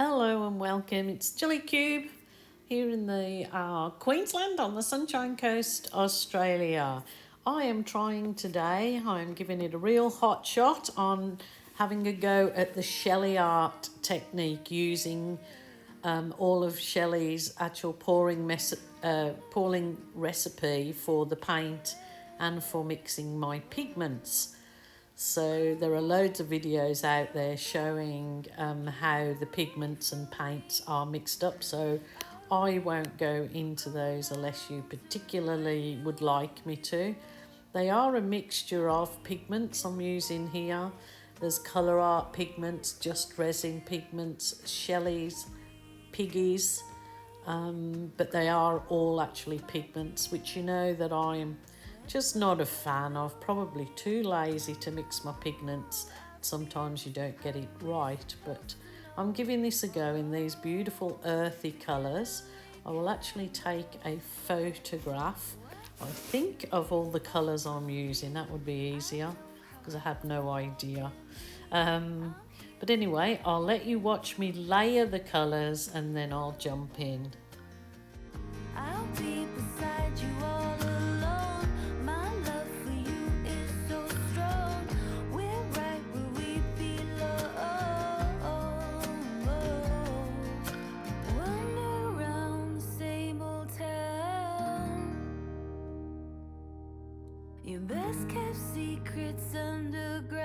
Hello and welcome. It's Chili Cube here in the Queensland on the Sunshine Coast, Australia. I am trying today, I'm giving it a real hot shot on having a go at the Shelley art technique using all of Shelley's actual pouring recipe for the paint and for mixing my pigments. So there are loads of videos out there showing how the pigments and paints are mixed up. So I won't go into those unless you particularly would like me to. They are a mixture of pigments I'm using here. There's colour art pigments, just resin pigments, Shelley's, Piggy's, but they are all actually pigments, which you know that I'm just not a fan of, probably too lazy to mix my pigments. Sometimes you don't get it right, but I'm giving this a go in these beautiful earthy colours. I will actually take a photograph, I think, of all the colours I'm using. That would be easier because I had no idea. But anyway, I'll let you watch me layer the colours and then I'll jump in. I'll be beside you all alone. My love for you is so strong. We're right where we belong. Wander around the same old town. Your best kept secrets underground.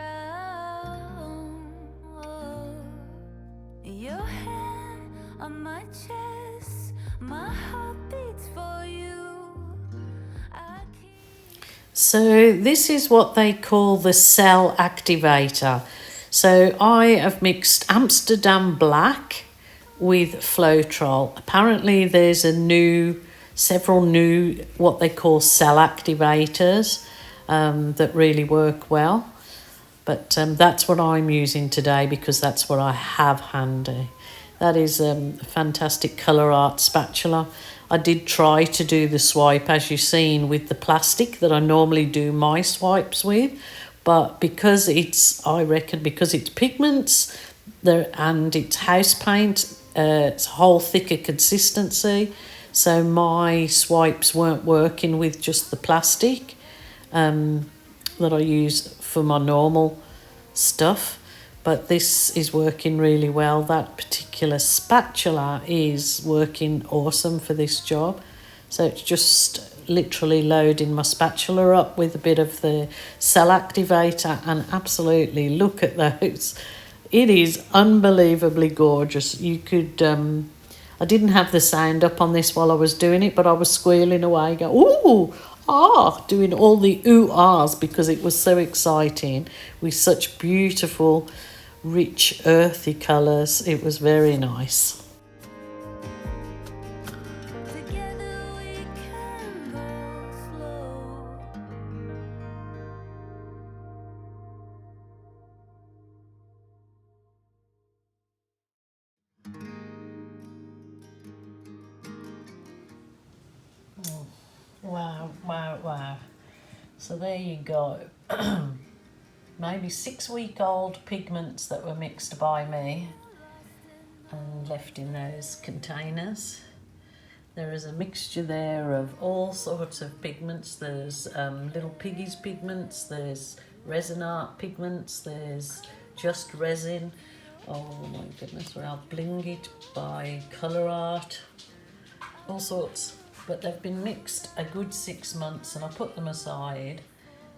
Your hand on my chest, my heart beats for you. So this is what they call the cell activator. So I have mixed Amsterdam Black with Floetrol. Apparently there's several new what they call cell activators that really work well. But that's what I'm using today because that's what I have handy. That is a fantastic colour art spatula. I did try to do the swipe, as you've seen, with the plastic that I normally do my swipes with. But because I reckon because it's pigments and it's house paint, it's a whole thicker consistency. So my swipes weren't working with just the plastic that I use for my normal stuff, but this is working really well. That particular spatula is working awesome for this job. So it's just literally loading my spatula up with a bit of the cell activator, and absolutely look at those. It is unbelievably gorgeous. You could I didn't have the sound up on this while I was doing it, but I was squealing away, going, ooh, doing all the ooh-ahs because it was so exciting with such beautiful, rich, earthy colours. It was very nice. Together we can go slow. Wow, wow, wow. So there you go. Maybe 6-week-old pigments that were mixed by me and left in those containers. There is a mixture there of all sorts of pigments. There's little piggies pigments, there's resin art pigments, there's just resin. Oh my goodness, well, I'll bling it by colour art, all sorts. But they've been mixed a good 6 months and I put them aside.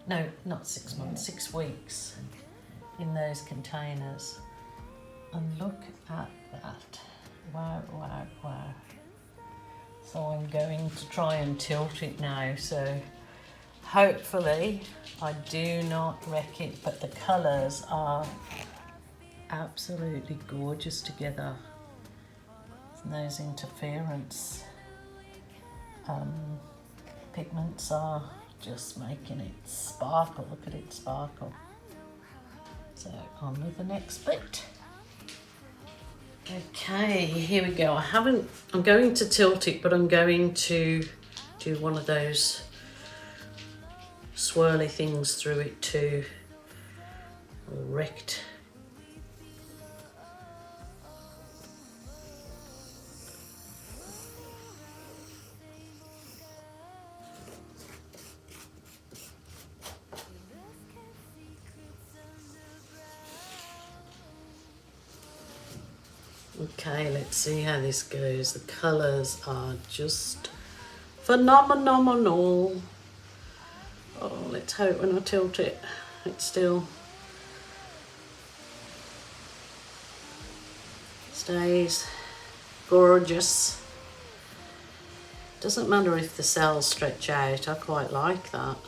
No, not 6 months, 6 weeks in those containers. And look at that. Wow, wow, wow. So I'm going to try and tilt it now. So hopefully I do not wreck it, but the colours are absolutely gorgeous together. And those interference pigments are just making it sparkle. Look at it sparkle. So on with the next bit. Okay, here we go. I'm going to tilt it, but I'm going to do one of those swirly things through it too. Wrecked Okay, let's see how this goes. The colours are just phenomenal. Oh, let's hope when I tilt it, it still stays gorgeous. Doesn't matter if the cells stretch out, I quite like that.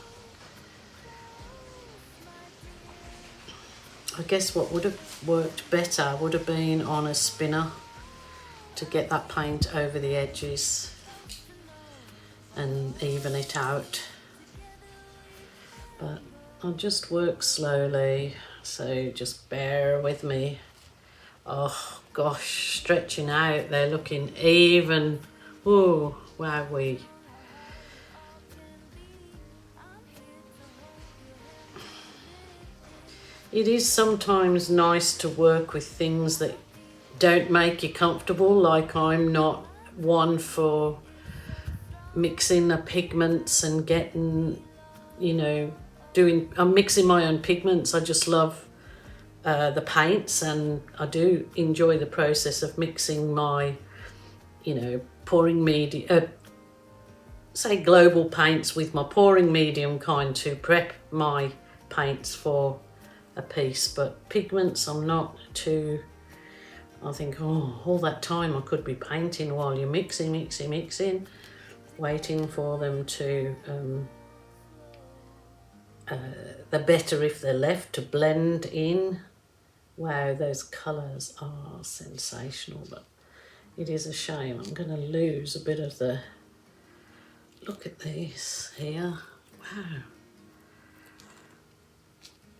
I guess what would have worked better would have been on a spinner to get that paint over the edges and even it out. But I'll just work slowly, so just bear with me. Oh gosh, stretching out, they're looking even. Oh, wowee. It is sometimes nice to work with things that don't make you comfortable, like I'm not one for mixing the pigments and getting, you know, I'm mixing my own pigments. I just love the paints, and I do enjoy the process of mixing my, you know, pouring medium, say global paints with my pouring medium kind to prep my paints for a piece. But pigments, I'm not too, I think, oh, all that time I could be painting while you're mixing, waiting for them to, the better if they're left to blend in. Wow, those colours are sensational, but it is a shame. I'm going to lose a bit of the, look at these here, wow.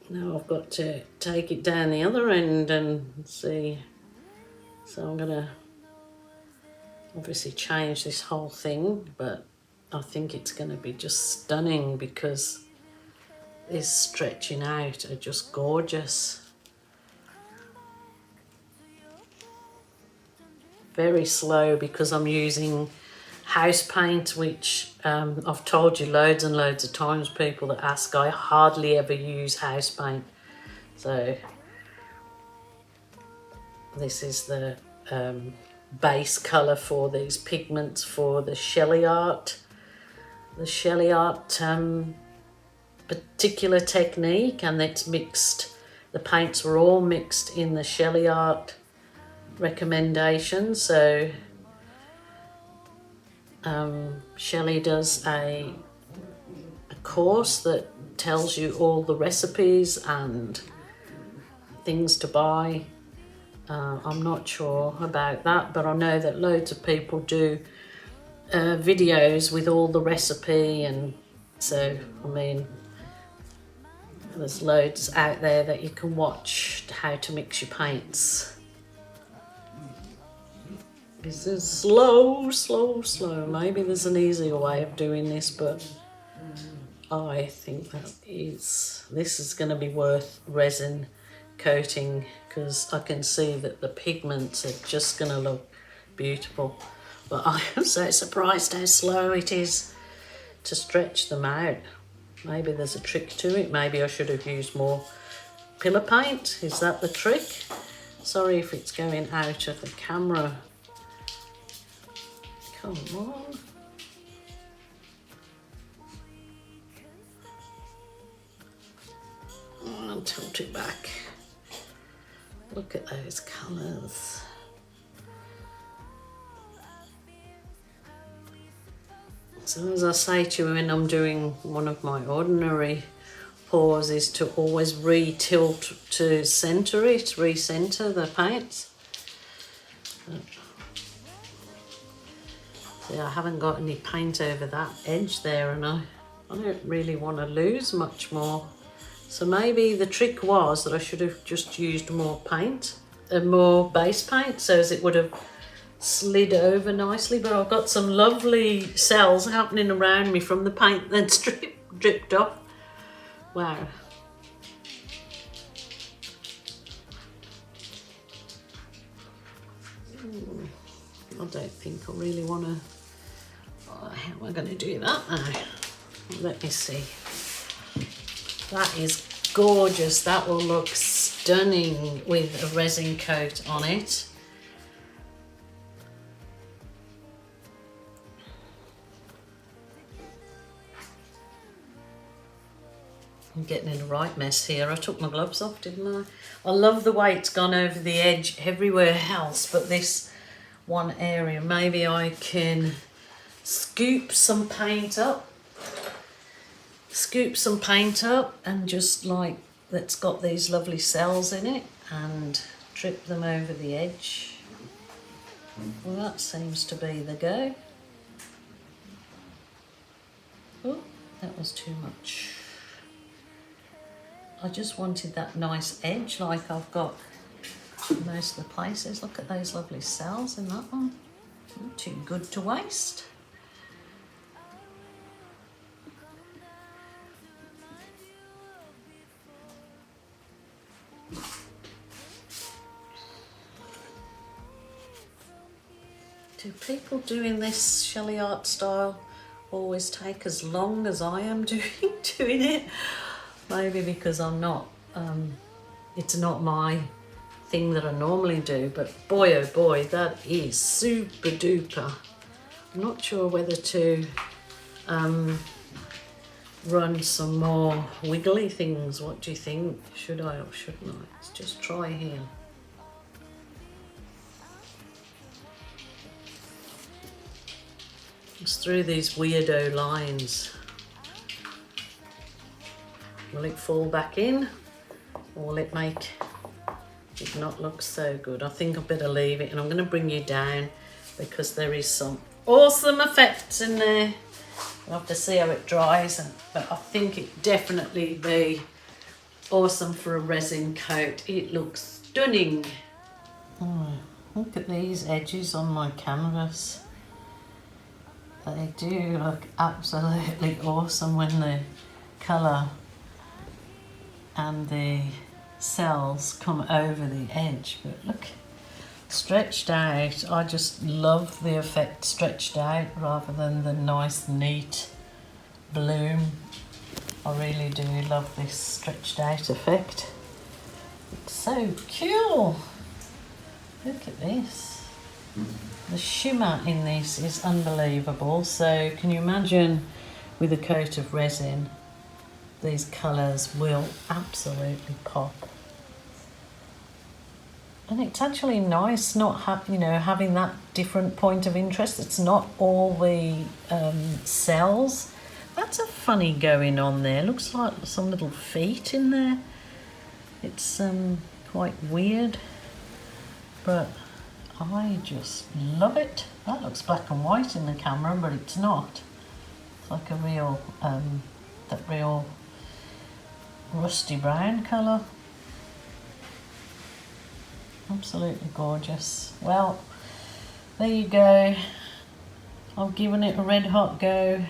Now I've got to take it down the other end and see. So I'm going to obviously change this whole thing, but I think it's going to be just stunning because this stretching out are just gorgeous. Very slow because I'm using house paint, which I've told you loads and loads of times, people that ask, I hardly ever use house paint. So this is the base colour for these pigments for the Shelly Art. The Shelly Art particular technique, and it's mixed, the paints were all mixed in the Shelly Art recommendation. So Shelley does a course that tells you all the recipes and things to buy. I'm not sure about that, but I know that loads of people do videos with all the recipe, and so I mean there's loads out there that you can watch how to mix your paints. This is slow. Maybe there's an easier way of doing this, but I think this is going to be worth resin coating, because I can see that the pigments are just going to look beautiful. But I am so surprised how slow it is to stretch them out. Maybe there's a trick to it. Maybe I should have used more pillar paint. Is that the trick? Sorry if it's going out of the camera. Come on. I'll tilt it back. Look at those colours. So as I say to you when I'm doing one of my ordinary pours, is to always re-tilt to centre it, re-centre the paints. See, I haven't got any paint over that edge there, and I don't really want to lose much more. So maybe the trick was that I should have just used more paint and more base paint, so as it would have slid over nicely. But I've got some lovely cells happening around me from the paint that's dripped off. Wow. I don't think I really want to. How am I going to do that now? Let me see. That is gorgeous. That will look stunning with a resin coat on it. I'm getting in a right mess here. I took my gloves off, didn't I? I love the way it's gone over the edge everywhere else, but this one area, maybe I can scoop some paint up. Scoop some paint up and just like, that's got these lovely cells in it, and trip them over the edge. Well, that seems to be the go. Oh, that was too much. I just wanted that nice edge like I've got most of the places. Look at those lovely cells in that one. Not too good to waste. Do people doing this Shelley art style always take as long as I am doing it? Maybe because I'm not, it's not my thing that I normally do, but boy oh boy, that is super duper. I'm not sure whether to run some more wiggly things. What do you think? Should I or shouldn't I? Let's just try here. Just through these weirdo lines. Will it fall back in, or will it make it not look so good? I think I better leave it, and I'm going to bring you down because there is some awesome effects in there. We'll have to see how it dries, but I think it definitely be awesome for a resin coat. It looks stunning. Oh, look at these edges on my canvas. They do look absolutely awesome when the colour and the cells come over the edge. But look, stretched out. I just love the effect stretched out rather than the nice neat bloom. I really do love this stretched out effect. It's so cool. Look at this. The shimmer in this is unbelievable. So can you imagine with a coat of resin, these colours will absolutely pop. And it's actually nice not having that different point of interest. It's not all the cells. That's a funny going on there. Looks like some little feet in there. It's quite weird, but I just love it. That looks black and white in the camera, but it's not. It's like a real, that real rusty brown colour. Absolutely gorgeous. Well, there you go. I've given it a red hot go.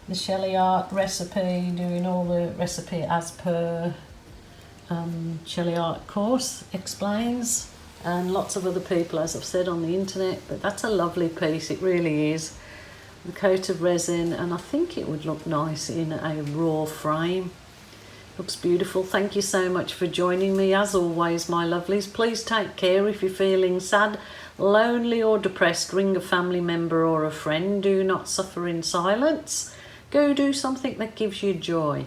The Shelley art recipe, doing all the recipe as per Shelley art course explains. And lots of other people, as I've said, on the internet, but that's a lovely piece, it really is. The coat of resin, and I think it would look nice in a raw frame. Looks beautiful. Thank you so much for joining me, as always, my lovelies. Please take care. If you're feeling sad, lonely or depressed, ring a family member or a friend. Do not suffer in silence. Go do something that gives you joy.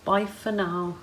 Bye for now.